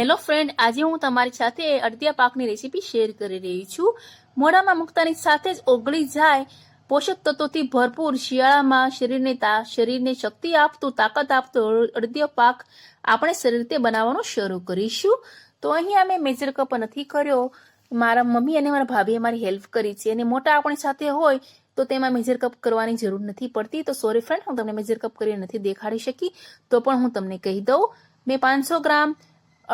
Hello friend, આજે હું તમારી સાથે અડદિયા પાકની રેસીપી શેર કરી રહી છું. મોઢામાં મૂકતાની સાથે જ ઓગળી જાય, પોષક તત્વોથી ભરપૂર, શિયાળામાં શરીરને શક્તિ આપતું, તાકાત આપતું અડદિયા પાક આપણે સરળ રીતે બનાવવાનું શરૂ કરીશું. તો અહીંયા મેં મેજર કપ નથી કર્યો, મારા મમ્મી અને મારા ભાભીએ મારી હેલ્પ કરી છે. અને મોટા આપણી સાથે હોય તો તેમાં મેજર કપ કરવાની જરૂર નથી પડતી. તો સોરી ફ્રેન્ડ, હું તમને મેજર કપ કરીને નથી દેખાડી શકી, તો પણ હું તમને કહી દઉં. મેં 500 ગ્રામ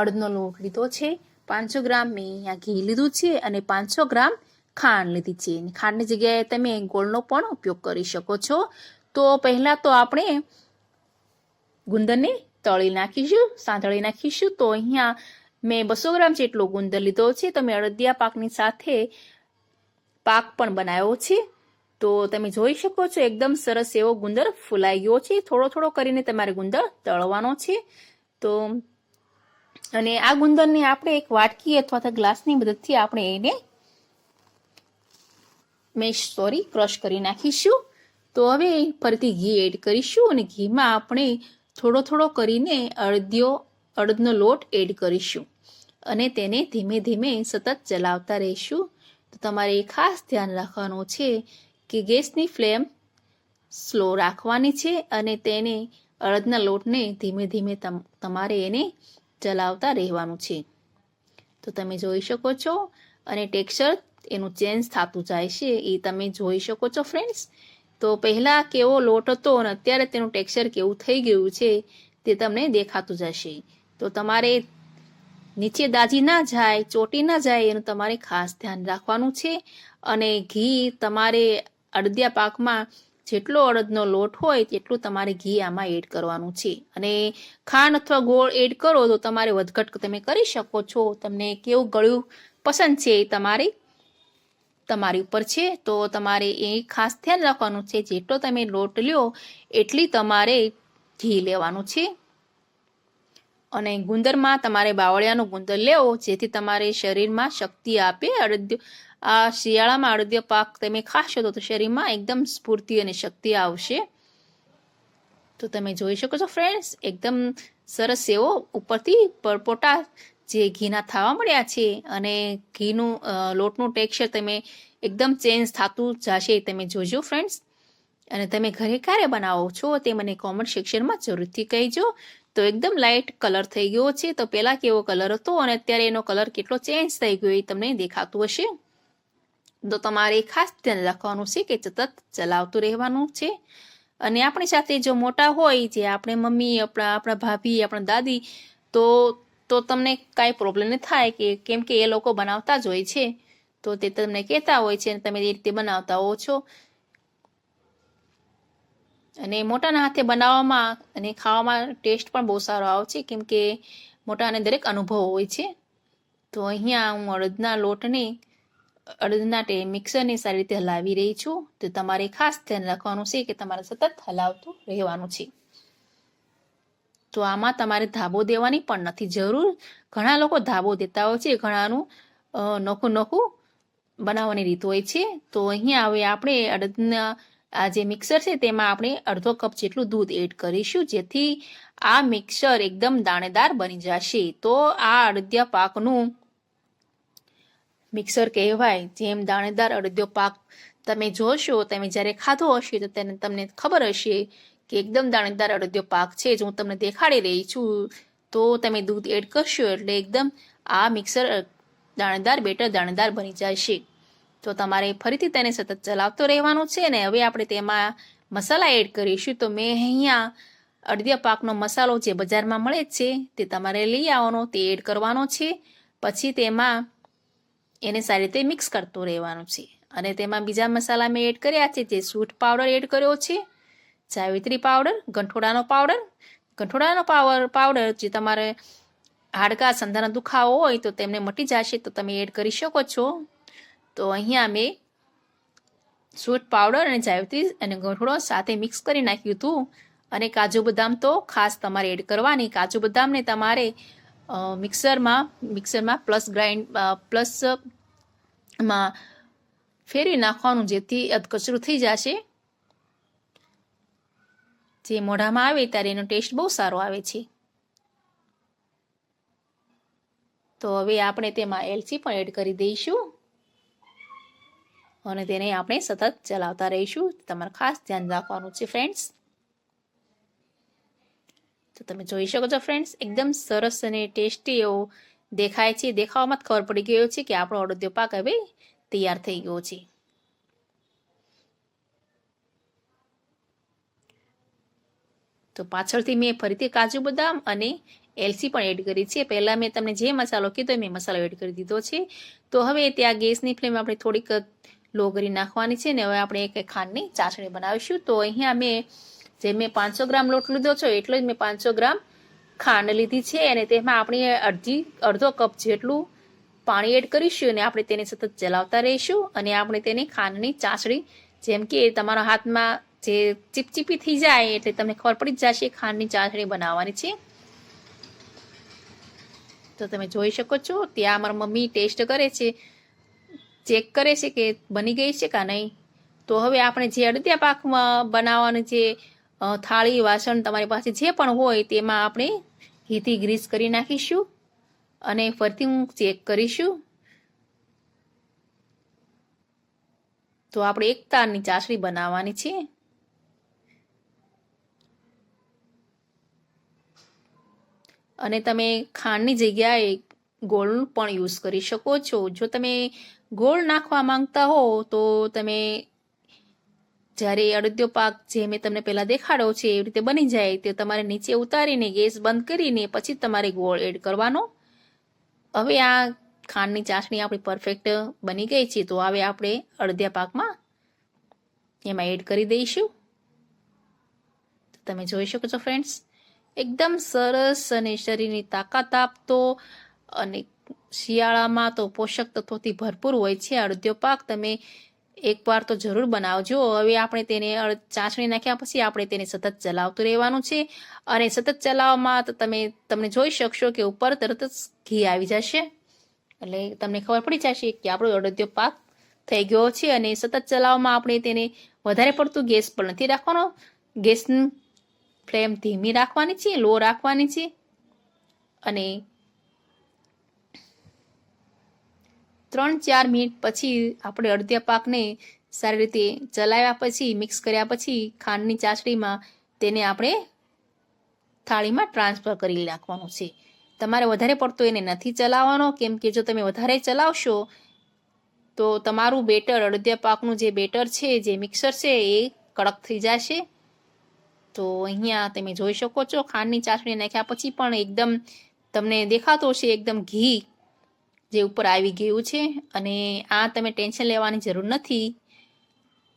અડદનો લોટ લીધો છે, 500 ગ્રામ મેં અહીંયા ઘી લીધું છે અને 500 ગ્રામ ખાંડ લીધી છે. ખાંડની જગ્યાએ તમે ગોળનો પણ ઉપયોગ કરી શકો છો. તો પહેલા તો આપણે ગુંદરને તળી નાખીશું, સાંતળી નાખીશું. તો અહીંયા મેં 200 ગ્રામ જેટલો ગુંદર લીધો છે. તો મેં અડદિયા પાકની સાથે પાક પણ બનાવ્યો છે. તો તમે જોઈ શકો છો એકદમ સરસ એવો ગુંદર ફૂલાઈ ગયો છે. થોડો થોડો કરીને તમારે ગુંદર તળવાનો છે. તો અને આ ગુંદરને આપણે એક વાટકી અથવા તો ગ્લાસની મદદથી આપણે એને ક્રશ કરી નાખીશું. તો હવે ફરીથી ઘી એડ કરીશું અને ઘીમાં આપણે થોડો થોડો કરીને અડદનો લોટ એડ કરીશું અને તેને ધીમે ધીમે સતત ચલાવતા રહીશું. તો તમારે ખાસ ધ્યાન રાખવાનું છે કે ગેસની ફ્લેમ સ્લો રાખવાની છે અને તેને અડદના લોટને ધીમે ધીમે તમારે એને ચલાવતા રહેવાનું છે. તો તમે જોઈ શકો છો અને ટેક્સચર એનું ચેન્જ થતું જાય છે, એ તમે જોઈ શકો છો ફ્રેન્ડ્સ. તો પહેલા કેવો લોટ હતો અને અત્યારે તેનું ટેક્સચર કેવું થઈ ગયું છે તે તમને દેખાતું જશે. તો તમારે નીચે દાજી ના જાય, ચોટી ના જાય એનું તમારે ખાસ ધ્યાન રાખવાનું છે. અને ઘી તમારે અડદિયા પાકમાં જેટલો અડદનો લોટ હોય તેટલું તમારે ઘી આમાં એડ કરવાનું છે. અને ખાંડ અથવા ગોળ એડ કરો તો તમારે વધઘટ તમે કરી શકો છો. તમને કેવું ગળ્યું પસંદ છે એ તમારી ઉપર છે. તો તમારે એ ખાસ ધ્યાન રાખવાનું છે, જેટલો તમે લોટ લ્યો એટલી તમારે ઘી લેવાનું છે. અને ગુંદરમાં તમારે બાવળિયાનો ગુંદર લેવો, જેથી તમારે શરીરમાં શક્તિ આપે. આ શિયાળામાં અડદિયા પાક તમે ખાશો તો શરીરમાં એકદમ સ્ફૂર્તિ અને શક્તિ આવશે. તો તમે જોઈ શકો છો ફ્રેન્ડ્સ, એકદમ સરસ એવો ઉપરથી પરપોટા જે ઘીના થવા મળ્યા છે અને ઘીનું લોટનું ટેક્સચર તમે એકદમ ચેન્જ થતું જશે, તમે જોજો ફ્રેન્ડ્સ. અને તમે ઘરે ક્યારે બનાવો છો તે મને કોમેન્ટ સેક્શનમાં જરૂરથી કહેજો. તો એકદમ લાઇટ કલર થઈ ગયો છે. તો પહેલા કેવો કલર હતો અને અત્યારે એનો કલર કેટલો ચેન્જ થઈ ગયો એ તમને દેખાતું હશે. તો તમારે ખાસ ધ્યાન રાખવાનું છે કે સતત ચલાવતું રહેવાનું છે. અને આપણી સાથે જો મોટા હોય, જે આપણે મમ્મી, આપણા ભાભી, આપણા દાદી, તો તમને કાંઈ પ્રોબ્લેમ નહીં થાય, કે કેમ કે એ લોકો બનાવતા જ હોય છે. તો તે તમને કહેતા હોય છે અને તમે એ રીતે બનાવતા હો છો. અને મોટાના હાથે બનાવવામાં અને ખાવામાં ટેસ્ટ પણ બહુ સારો આવે છે, કેમ કે મોટાને દરેક અનુભવ હોય છે. તો અહીંયા હું અડદના મિક્સરને સારી રીતે હલાવી રહી છું. તો તમારે ખાસ ધ્યાન રાખવાનું છે કે તમારે સતત હલાવતું રહેવાનું છે. તો આમાં તમારે ધાબો દેવાની પણ નથી જરૂર. ઘણા લોકો ધાબો દેતા હોય છે, ઘણાનું નોખું બનાવવાની રીત હોય છે. તો અહીંયા હવે આપણે અડદના આ જે મિક્સર છે તેમાં આપણે અડધો કપ જેટલું દૂધ એડ કરીશું, જેથી આ મિક્સર એકદમ દાણેદાર બની જશે. તો આ અડદિયા પાકનું મિક્સર કહેવાય. જેમ દાણેદાર અડદિયો પાક તમે જોશો, તમે જ્યારે ખાધો હશે તો તમને ખબર હશે કે એકદમ દાણેદાર અડદિયો પાક છે. જો હું તમને દેખાડી રહી છું, તો તમે દૂધ એડ કરશો એટલે એકદમ આ મિક્સર દાણેદાર બની જશે. તો તમારે ફરીથી તેને સતત ચલાવતો રહેવાનું છે. અને હવે આપણે તેમાં મસાલા એડ કરીશું. તો મેં અહીંયા અડદિયા પાકનો મસાલો જે બજારમાં મળે છે તે તમારે લઈ આવવાનો, તે એડ કરવાનો છે. પછી તેમાં એને સારી રીતે મિક્સ કરતું રહેવાનું છે. અને તેમાં બીજા મસાલા મેં એડ કર્યા છે, જે સૂંઠ પાવડર એડ કર્યો છે, જાવિત્રી પાવડર, ગંઠોડાનો પાવડર જે તમારે હાડકા સંધાનો દુખાવો હોય તો તેમને મટી જશે, તો તમે એડ કરી શકો છો. તો અહીંયા મેં સૂંઠ પાવડર અને જાવિત્રી અને ગંઠોડો સાથે મિક્સ કરી નાખ્યું હતું. અને કાજુ બદામ તો ખાસ તમારે એડ કરવાની. કાજુ બદામને તમારે મિક્સરમાં પ્લસમાં ફેરવી નાખવાનું, જેથી અધકચરું થઈ જશે. જે મોઢામાં આવે ત્યારે એનો ટેસ્ટ બહુ સારો આવે છે. તો હવે આપણે તેમાં એલચી પણ એડ કરી દઈશું અને તેને આપણે સતત ચલાવતા રહીશું. તમારે ખાસ ધ્યાન રાખવાનું છે ફ્રેન્ડ્સ. તો તમે જોઈ શકો છો ફ્રેન્ડ્સ, એકદમ સરસ અને ટેસ્ટી એવો દેખાય છે. દેખાવામાં જ ખબર પડી ગયો છે કે આપણો અડદિયો પાક હવે તૈયાર થઈ ગયો છે. તો પાછળથી મેં ફરીથી કાજુ બદામ અને એલચી પણ એડ કરી છે. પહેલાં મેં તમને જે મસાલો કીધો મેં મસાલો એડ કરી દીધો છે. તો હવે ત્યાં ગેસની ફ્લેમ આપણે થોડીક લો કરી નાખવાની છે ને હવે આપણે એક ખાંડની ચાસણી બનાવીશું. તો અહીંયા મેં 500 ગ્રામ લોટ લીધો છે એટલો જ મેં 500 ગ્રામ ખાંડ લીધી છે અને તેમાં આપણે અડધો કપ જેટલું પાણી એડ કરીશું અને આપણે તેને સતત ચલાવતા રહીશું અને આપણે તેને ખાંડની ચાસણી, જેમ કે તમારા હાથમાં જે ચીપચીપી થઈ જાય એટલે તમને ખબર પડી જ જશે ખાંડની ચાસણી બનાવવાની છે. તો તમે જોઈ શકો છો ત્યાં મારા મમ્મી ટેસ્ટ કરે છે, ચેક કરે છે કે બની ગઈ છે કે નહીં. તો હવે આપણે જે અડદિયા પાકમાં બનાવવાનું જે થાળી વાસણ તમારી પાસે જે પણ હોય તેમાં આપણે ઘીથી ગ્રીસ કરી નાખીશું અને ફરીથી હું ચેક કરીશું. તો આપણે એક તારની ચાસણી બનાવવાની છે. અને તમે ખાંડની જગ્યાએ ગોળ પણ યુઝ કરી શકો છો. જો તમે ગોળ નાખવા માંગતા હો તો તમે જ્યારે અડદિયો પાક જે મેં તમને પહેલાં દેખાડ્યો છે એવી રીતે બની જાય તો તમારે નીચે ઉતારીને ગેસ બંધ કરીને પછી તમારે ગોળ એડ કરવાનો. હવે આ ખાંડની ચાસણી આપણી પરફેક્ટ બની ગઈ છે. તો હવે આપણે અડદિયા પાકમાં એમાં એડ કરી દઈશું. તમે જોઈ શકો છો ફ્રેન્ડ્સ, એકદમ સરસ અને શરીરની તાકાત આપતો અને શિયાળામાં તો પોષક તત્વોથી ભરપૂર હોય છે અડદિયો પાક. તમે એકવાર તો જરૂર બનાવજો. હવે આપણે તેને ચાસણી નાખ્યા પછી આપણે તેને સતત ચલાવતું રહેવાનું છે અને સતત ચલાવવામાં તો તમને જોઈ શકશો કે ઉપર તરત જ ઘી આવી જશે એટલે તમને ખબર પડી જશે કે આપણો અડદિયો પાક થઈ ગયો છે. અને સતત ચલાવવામાં આપણે તેને વધારે પડતું ગેસ પર નથી રાખવાનો. ગેસની ફ્લેમ ધીમી રાખવાની છે, લો રાખવાની છે અને 3-4 મિનિટ પછી આપણે અડદિયા પાકને સારી રીતે ચલાવ્યા પછી મિક્સ કર્યા પછી ખાંડની ચાસણીમાં તેને આપણે થાળીમાં ટ્રાન્સફર કરી નાખવાનું છે. તમારે વધારે પડતો એને નથી ચલાવવાનો, કેમ કે જો તમે વધારે ચલાવશો તો તમારું બેટર, અડદિયા પાકનું જે બેટર છે, જે મિક્સર છે એ કડક થઈ જશે. તો અહીંયા તમે જોઈ શકો છો ખાંડની ચાસણી નાખ્યા પછી પણ એકદમ તમને દેખાતો હશે એકદમ ઘી જે ઉપર આવી ગયું છે. અને આ તમે ટેન્શન લેવાની જરૂર નથી.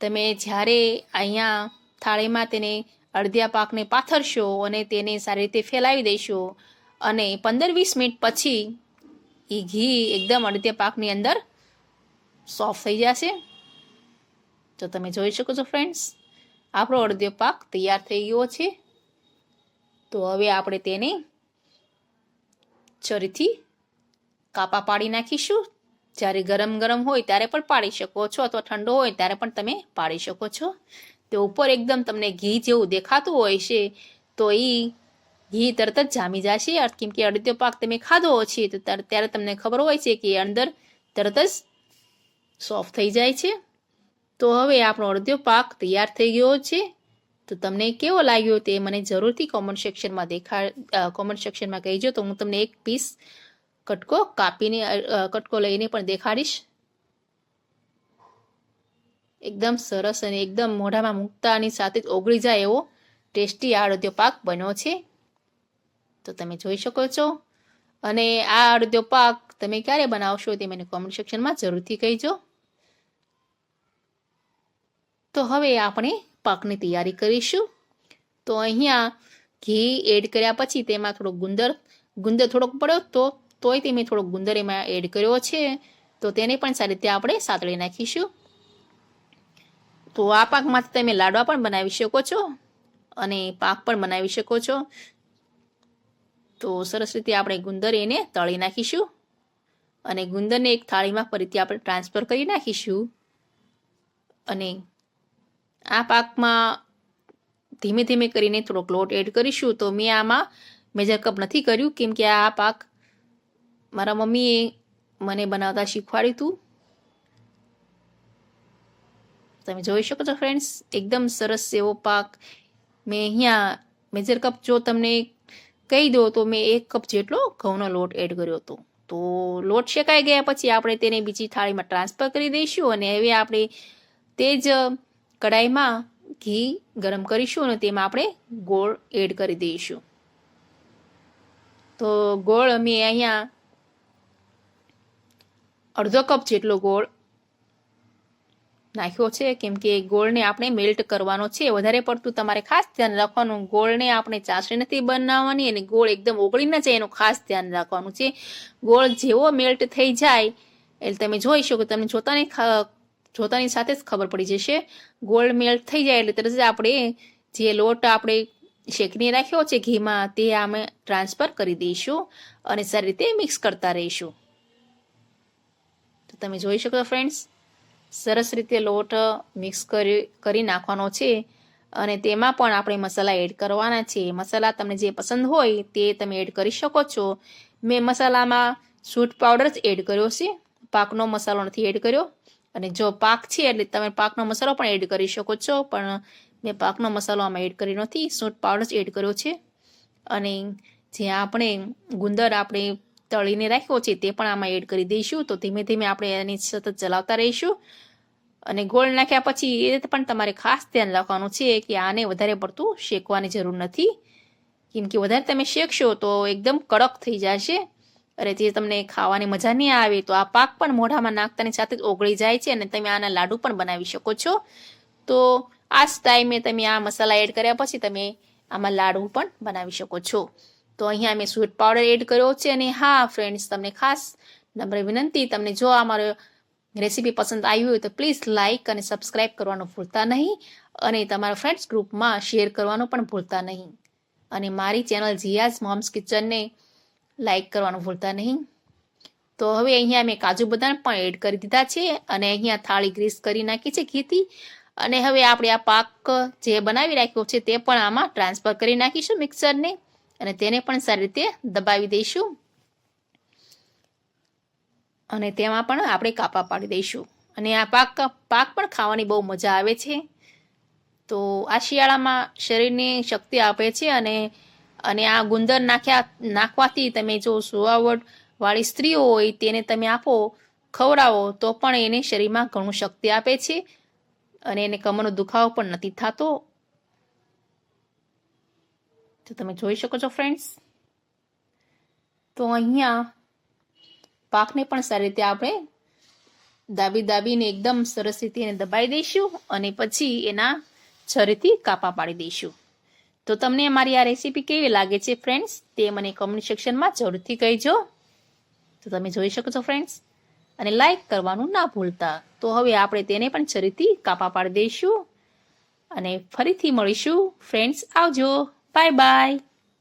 તમે જ્યારે અહીંયા થાળીમાં તેને અડદિયા પાકને પાથરશો અને તેને સારી રીતે ફેલાવી દેશો અને 15-20 મિનિટ પછી એ ઘી એકદમ અડદિયા પાકની અંદર સોફ્ટ થઈ જશે. તો તમે જોઈ શકો છો ફ્રેન્ડ્સ, આપણો અડદિયો પાક તૈયાર થઈ ગયો છે. તો હવે આપણે તેને છરીથી કાપા પાડી નાખીશું. જ્યારે ગરમ હોય ત્યારે પણ પાડી શકો છો અથવા ઠંડો હોય ત્યારે પણ તમે પાડી શકો છો. તો ઉપર એકદમ તમને ઘી જેવું દેખાતું હોય છે તો એ ઘી તરત જ જામી જશે, કેમ કે અડદિયો પાક તમે ખાધો છે તો ત્યારે તમને ખબર હોય છે કે અંદર તરત જ સોફ્ટ થઈ જાય છે. તો હવે આપણો અડદિયો પાક તૈયાર થઈ ગયો છે. તો તમને કેવો લાગ્યો તે મને જરૂરથી કોમેન્ટ સેક્શનમાં કહેજો. તો હું તમને એક પીસ કટકો લઈને પણ દેખાડીશ. એકદમ સરસ અને એકદમ મોઢામાં મૂકતાની સાથે જ ઓગળી જાય એવો ટેસ્ટી આ અડદિયો પાક બન્યો છે. તો તમે જોઈ શકો છો. અને આ અડદિયો પાક તમે ક્યારે બનાવશો તે મને કોમેન્ટ સેક્શનમાં જરૂરથી કહેજો. તો હવે આપણે પાકની તૈયારી કરીશું. તો અહીંયા ઘી એડ કર્યા પછી તેમાં થોડોક ગુંદર થોડોક પડ્યો તોય તે મેં થોડોક ગુંદર એમાં એડ કર્યો છે. તો તેને પણ સારી રીતે આપણે સાતળી નાખીશું. તો આ પાકમાંથી તમે લાડવા પણ બનાવી શકો છો અને પાક પણ બનાવી શકો છો. તો સરસ રીતે આપણે ગુંદર એને તળી નાખીશું અને ગુંદરને એક થાળીમાં ફરીથી આપણે ટ્રાન્સફર કરી નાખીશું. અને આ પાકમાં ધીમે ધીમે કરીને થોડોક લોટ એડ કરીશું. તો મેં આમાં મેજર કપ નથી કર્યું, કેમ કે આ પાક મારા મમ્મીએ મને બનાવતા શીખવાડ્યું હતું. તમે જોઈ શકો છો ફ્રેન્ડ્સ, એકદમ સરસ એવો પાક. મેં અહીંયા મેજર કપ જો તમને કહી દો તો મેં 1 કપ જેટલો ઘઉંનો લોટ એડ કર્યો હતો. તો લોટ શેકાઈ ગયા પછી આપણે તેને બીજી થાળીમાં ટ્રાન્સફર કરી દઈશું અને હવે આપણે તે જ કડાઈમાં ઘી ગરમ કરીશું અને તેમાં આપણે ગોળ એડ કરી દઈશું. તો ગોળ અમે અહીંયા અડધો કપ જેટલો ગોળ નાખ્યો છે, કેમ કે ગોળને આપણે મેલ્ટ કરવાનો છે. વધારે પડતું તમારે ખાસ ધ્યાન રાખવાનું, ગોળને આપણે ચાસણી નથી બનાવવાની અને ગોળ એકદમ ઓગળી ન જાય એનું ખાસ ધ્યાન રાખવાનું છે. ગોળ જેવો મેલ્ટ થઈ જાય એટલે તમે જોઈ શકો, તમને જોતાની સાથે જ ખબર પડી જશે. ગોળ મેલ્ટ થઈ જાય એટલે તરત જ આપણે જે લોટ આપણે શેકીને રાખ્યો છે ઘીમાં તે અમે ટ્રાન્સફર કરી દઈશું અને સારી રીતે મિક્સ કરતા રહીશું. તો તમે જોઈ શકો ફ્રેન્ડ્સ, સરસ રીતે લોટ મિક્સ કરી નાખવાનો છે અને તેમાં પણ આપણે મસાલા એડ કરવાના છે. મસાલા તમને જે પસંદ હોય તે તમે એડ કરી શકો છો. મેં મસાલામાં સૂટ પાવડર જ એડ કર્યો છે, પાકનો મસાલો નથી એડ કર્યો. અને જો પાક છે એટલે તમે પાકનો મસાલો પણ એડ કરી શકો છો, પણ મેં પાકનો મસાલો આમાં એડ કર્યો નથી, સૂટ પાવડર જ એડ કર્યો છે. અને જે આપણે ગુંદર આપણે તળીને રાખ્યો છે તે પણ આમાં એડ કરી દઈશું. તો ધીમે ધીમે આપણે એની સતત ચલાવતા રહીશું. અને ગોળ નાખ્યા પછી એ પણ તમારે ખાસ ધ્યાન રાખવાનું છે કે આને વધારે પડતું શેકવાની જરૂર નથી, કેમ કે વધારે તમે શેકશો તો એકદમ કડક થઈ જશે અને તે તમને ખાવાની મજા નહીં આવે. તો આ પાક પણ મોઢામાં નાખતાની સાથે જ ઓગળી જાય છે અને તમે આના લાડુ પણ બનાવી શકો છો. તો આ જ ટાઈમે તમે આ મસાલા એડ કર્યા પછી તમે આમાં લાડુ પણ બનાવી શકો છો. તો અહીંયા મેં સ્વીટ પાવડર એડ કર્યો છે. અને હા ફ્રેન્ડ્સ, તમને ખાસ નમ્ર વિનંતી, તમને જો અમારો રેસીપી પસંદ આવી હોય તો પ્લીઝ લાઇક અને સબસ્ક્રાઇબ કરવાનું ભૂલતા નહીં અને તમારા ફ્રેન્ડ્સ ગ્રુપમાં શેર કરવાનું પણ ભૂલતા નહીં. અને મારી ચેનલ જીયાઝ મોમ્સ કિચનને લાઇક કરવાનું ભૂલતા નહીં. તો હવે અહીંયા મેં કાજુ બદામ પણ એડ કરી દીધા છે અને અહીંયા થાળી ગ્રીસ કરી નાખી છે ઘીથી. અને હવે આપણે આ પાક જે બનાવી રાખ્યો છે તે પણ આમાં ટ્રાન્સફર કરી નાખીશું મિક્સરને અને તેને પણ સારી રીતે દબાવી દઈશું અને તેમાં પણ આપણે કાપા પાડી દઈશું. અને આ પાક પણ ખાવાની બહુ મજા આવે છે. તો આ શિયાળામાં શરીરને શક્તિ આપે છે અને આ ગુંદર નાખવાથી તમે જો સુવાવડવાળી સ્ત્રીઓ હોય તેને તમે આપો, ખવડાવો તો પણ એને શરીરમાં ઘણું શક્તિ આપે છે અને એને કમરનો દુખાવો પણ નથી થતો. તો તમે જોઈ શકો છો ફ્રેન્ડ્સ. તો અહીંયા પાકને પણ સારી રીતે આપણે દાબીને એકદમ સરસ રીતે એને દબાઈ દઈશું અને પછી એના છરીથી કાપા પાડી દઈશું. તો તમને મારી આ રેસીપી કેવી લાગે છે ફ્રેન્ડ્સ, તે મને કમેન્ટ સેક્શનમાં જરૂરથી કહેજો. તો તમે જોઈ શકો છો ફ્રેન્ડ્સ, અને લાઈક કરવાનું ના ભૂલતા. તો હવે આપણે તેને પણ છરીથી કાપા પાડી દઈશું અને ફરીથી મળીશું ફ્રેન્ડ્સ. આવજો, બાય બાય.